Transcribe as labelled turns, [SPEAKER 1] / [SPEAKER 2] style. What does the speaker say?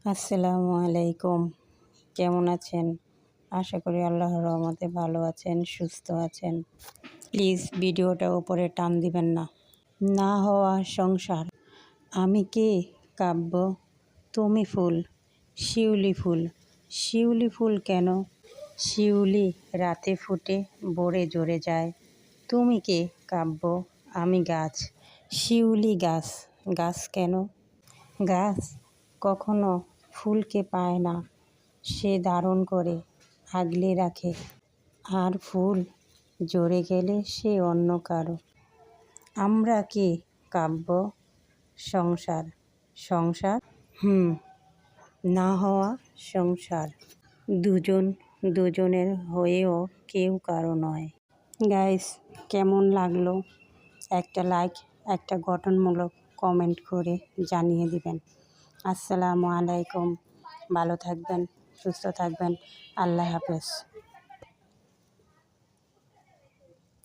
[SPEAKER 1] আসসালামু আলাইকুম। কেমন আছেন? আশা করি আল্লাহর রহমতে ভালো আছেন, সুস্থ আছেন। প্লিজ ভিডিওটা উপরে টান দিবেন না। না হওয়া সংসার। আমি কে? কাব্য। তুমি ফুল, শিউলি ফুল। শিউলি ফুল কেন? শিউলি রাতে ফুটে, ভোরে ঝরে যায়। তুমি কে? কাব্য। আমি গাছ, শিউলি গাছ। গাছ কেন? গাছ কখনো ফুলকে পায় না, সে ধারণ করে, আগলে রাখে। আর ফুল ঝরে গেলে সে অন্য কারো। আমরা কে? কাব্য। সংসার। সংসার? না হওয়া সংসার। দুজন দুজনের হয়েও কেউ কারো নয়। গাইস, কেমন লাগলো? একটা লাইক, একটা গঠনমূলক কমেন্ট করে জানিয়ে দিবেন। আসসালামু আলাইকুম। ভালো থাকবেন, সুস্থ থাকবেন। আল্লাহ হাফেজ।